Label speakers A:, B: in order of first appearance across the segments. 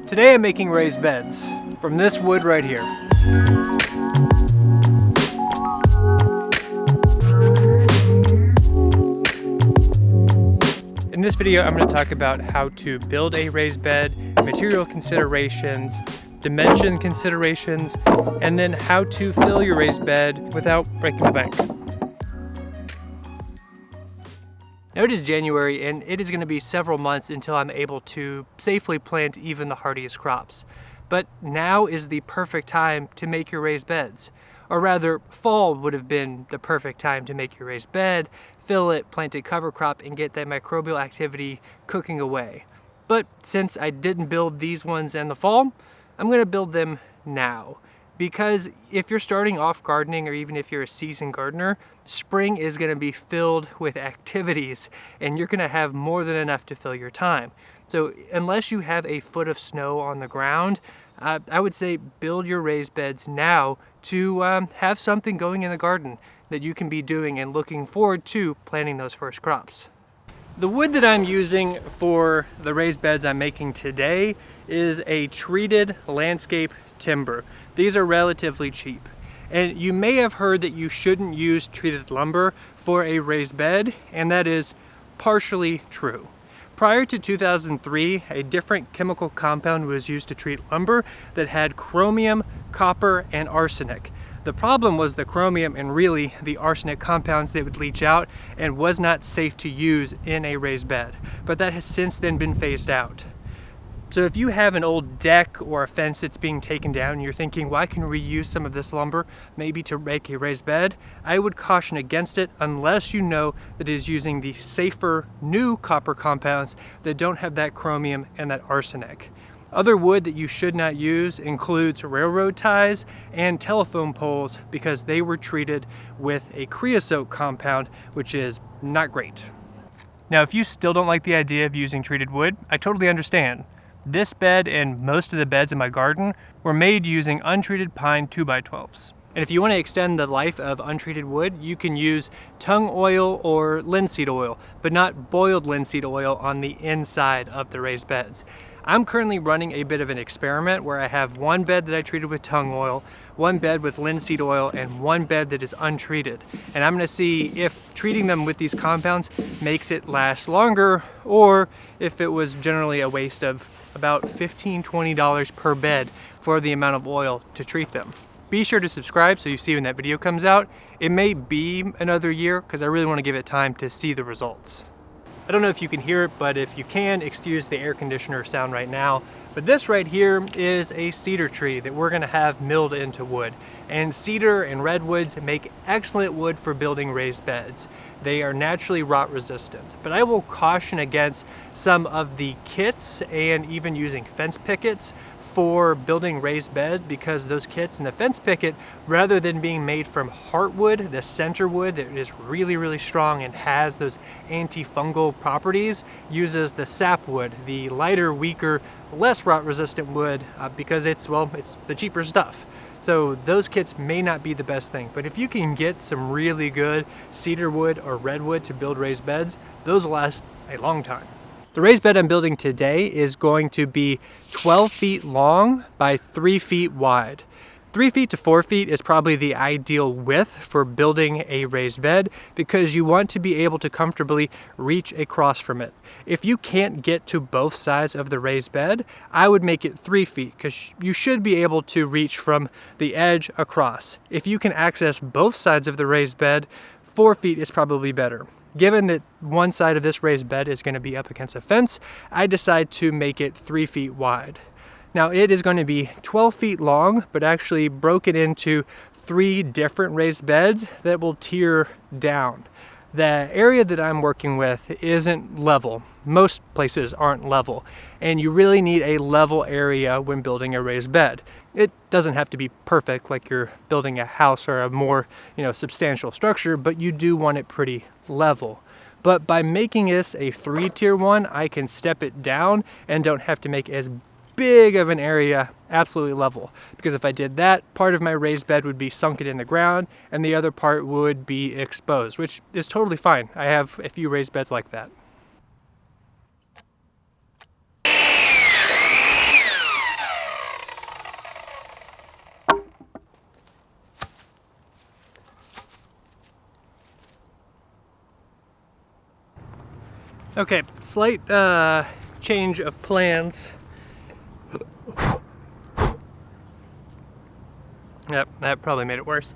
A: Today I'm making raised beds from this wood right here. In this video, I'm going to talk about how to build a raised bed, material considerations, dimension considerations, and then how to fill your raised bed without breaking the bank. Now it is January and it is going to be several months until I'm able to safely plant even the hardiest crops. But now is the perfect time to make your raised beds. Or rather, fall would have been the perfect time to make your raised bed, fill it, plant a cover crop, and get that microbial activity cooking away. But since I didn't build these ones in the fall, I'm going to build them now. Because if you're starting off gardening, or even if you're a seasoned gardener, spring is going to be filled with activities and you're going to have more than enough to fill your time. So unless you have a foot of snow on the ground, I would say build your raised beds now to have something going in the garden that you can be doing and looking forward to planting those first crops. The wood that I'm using for the raised beds I'm making today is a treated landscape timber. These are relatively cheap. And you may have heard that you shouldn't use treated lumber for a raised bed, and that is partially true. Prior to 2003, a different chemical compound was used to treat lumber that had chromium, copper, and arsenic. The problem was the chromium and really the arsenic compounds that would leach out and was not safe to use in a raised bed. But that has since then been phased out. So if you have an old deck or a fence that's being taken down and you're thinking, well, I can reuse some of this lumber maybe to make a raised bed, I would caution against it unless you know that it is using the safer new copper compounds that don't have that chromium and that arsenic. Other wood that you should not use includes railroad ties and telephone poles because they were treated with a creosote compound, which is not great. Now, if you still don't like the idea of using treated wood, I totally understand. This bed and most of the beds in my garden were made using untreated pine 2x12s. And if you want to extend the life of untreated wood, you can use tung oil or linseed oil, but not boiled linseed oil on the inside of the raised beds. I'm currently running a bit of an experiment where I have one bed that I treated with tung oil, one bed with linseed oil, and one bed that is untreated. And I'm going to see if treating them with these compounds makes it last longer, or if it was generally a waste of about $15–20 per bed for the amount of oil to treat them. Be sure to subscribe so you see when that video comes out. It may be another year because I really want to give it time to see the results. I don't know if you can hear it, but if you can, excuse the air conditioner sound right now. But this right here is a cedar tree that we're going to have milled into wood. And cedar and redwoods make excellent wood for building raised beds. They are naturally rot resistant. But I will caution against some of the kits and even using fence pickets for building raised beds, because those kits and the fence picket, rather than being made from heartwood, the center wood that is really, really strong and has those antifungal properties, uses the sapwood, the lighter, weaker, less rot resistant wood because it's the cheaper stuff. So those kits may not be the best thing, but if you can get some really good cedar wood or redwood to build raised beds, those will last a long time. The raised bed I'm building today is going to be 12 feet long by 3 feet wide. 3 feet to 4 feet is probably the ideal width for building a raised bed because you want to be able to comfortably reach across from it. If you can't get to both sides of the raised bed, I would make it 3 feet because you should be able to reach from the edge across. If you can access both sides of the raised bed, 4 feet is probably better. Given that one side of this raised bed is going to be up against a fence, I decide to make it 3 feet wide. Now it is going to be 12 feet long, but actually broken into 3 different raised beds that will tier down. The area that I'm working with isn't level. Most places aren't level, and you really need a level area when building a raised bed. It doesn't have to be perfect like you're building a house or a more, substantial structure, but you do want it pretty level. But by making this a 3-tier one, I can step it down and don't have to make as big of an area absolutely level. Because if I did that, part of my raised bed would be sunken in the ground and the other part would be exposed, which is totally fine. I have a few raised beds like that. Okay, slight change of plans. Yep, that probably made it worse.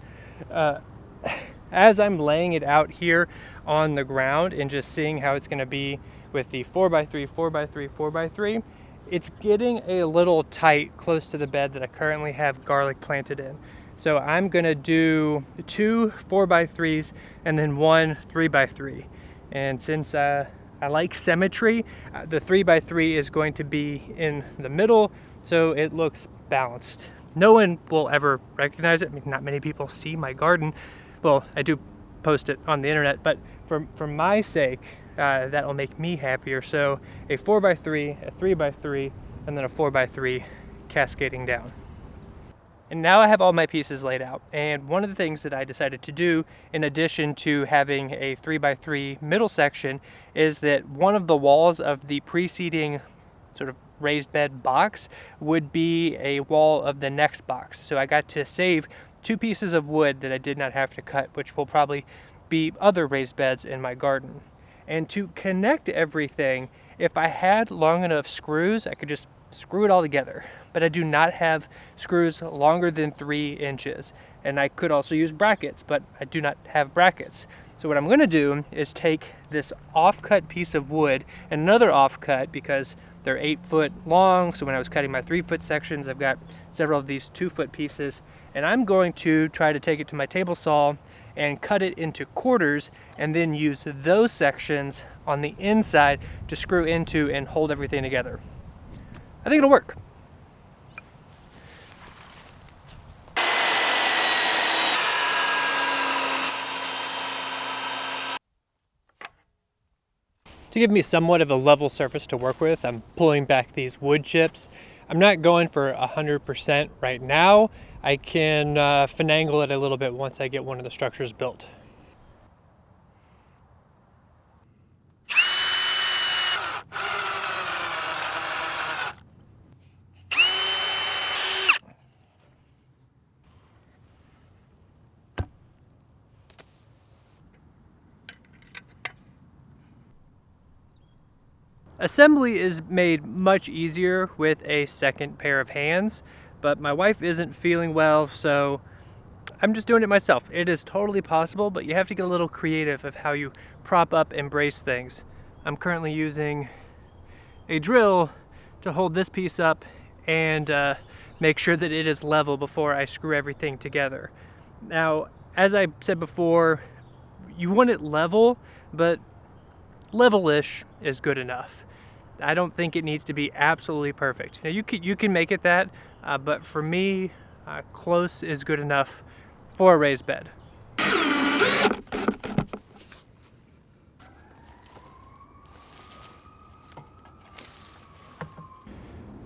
A: As I'm laying it out here on the ground and just seeing how it's going to be with the 4x3, 4x3, 4x3, it's getting a little tight close to the bed that I currently have garlic planted in. So I'm going to do 2 4x3s and then 1 3x3. And since I like symmetry, the 3x3 is going to be in the middle so it looks balanced. No one will ever recognize it. I mean, not many people see my garden. Well, I do post it on the internet, but for my sake, that'll make me happier. So a 4x3, a 3x3, and then a 4x3 cascading down. And now I have all my pieces laid out. And one of the things that I decided to do, in addition to having a 3x3 middle section, is that one of the walls of the preceding sort of raised bed box would be a wall of the next box. So I got to save 2 pieces of wood that I did not have to cut, which will probably be other raised beds in my garden. And to connect everything, if I had long enough screws, I could just screw it all together. But I do not have screws longer than 3 inches. And I could also use brackets, but I do not have brackets. So what I'm going to do is take this off-cut piece of wood and another off-cut, because they're 8 foot long, so when I was cutting my 3 foot sections, I've got several of these 2 foot pieces, and I'm going to try to take it to my table saw and cut it into quarters, and then use those sections on the inside to screw into and hold everything together. I think it'll work. To give me somewhat of a level surface to work with, I'm pulling back these wood chips. I'm not going for 100% right now. I can finagle it a little bit once I get one of the structures built. Assembly is made much easier with a second pair of hands, but my wife isn't feeling well, so I'm just doing it myself. It is totally possible, but you have to get a little creative of how you prop up and brace things. I'm currently using a drill to hold this piece up and make sure that it is level before I screw everything together. Now, as I said before, you want it level, but level-ish is good enough. I don't think it needs to be absolutely perfect. Now you can make it that, but for me, close is good enough for a raised bed.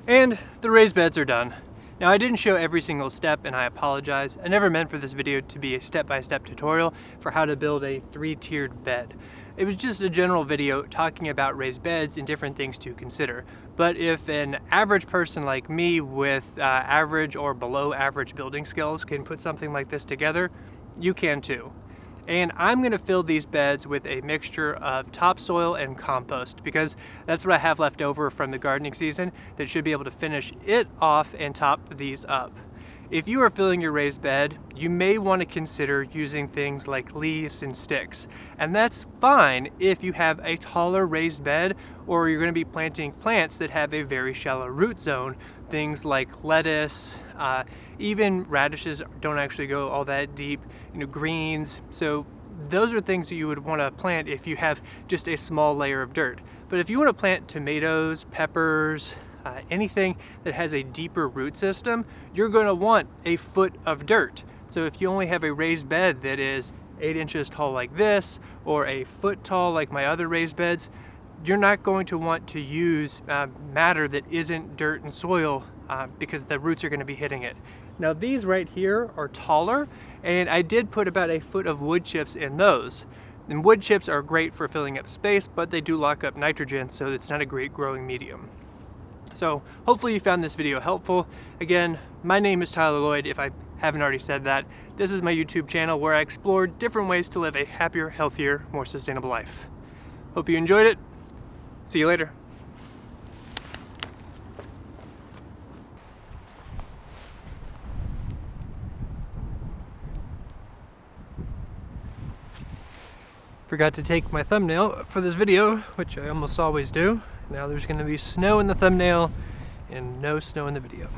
A: And the raised beds are done. Now I didn't show every single step, and I apologize. I never meant for this video to be a step-by-step tutorial for how to build a 3-tiered bed. It was just a general video talking about raised beds and different things to consider. But if an average person like me with average or below average building skills can put something like this together, you can too. And I'm going to fill these beds with a mixture of topsoil and compost, because that's what I have left over from the gardening season that should be able to finish it off and top these up. If you are filling your raised bed, you may want to consider using things like leaves and sticks. And that's fine if you have a taller raised bed, or you're going to be planting plants that have a very shallow root zone. Things like lettuce, even radishes don't actually go all that deep, greens. So those are things that you would want to plant if you have just a small layer of dirt. But if you want to plant tomatoes, peppers, anything that has a deeper root system, you're going to want a foot of dirt. So if you only have a raised bed that is 8 inches tall like this, or a foot tall like my other raised beds, you're not going to want to use matter that isn't dirt and soil because the roots are going to be hitting it. Now these right here are taller, and I did put about a foot of wood chips in those. And wood chips are great for filling up space, but they do lock up nitrogen, so it's not a great growing medium. So hopefully you found this video helpful. Again, my name is Tyler Lloyd, if I haven't already said that. This is my YouTube channel where I explore different ways to live a happier, healthier, more sustainable life. Hope you enjoyed it. See you later. Forgot to take my thumbnail for this video, which I almost always do. Now there's going to be snow in the thumbnail and no snow in the video.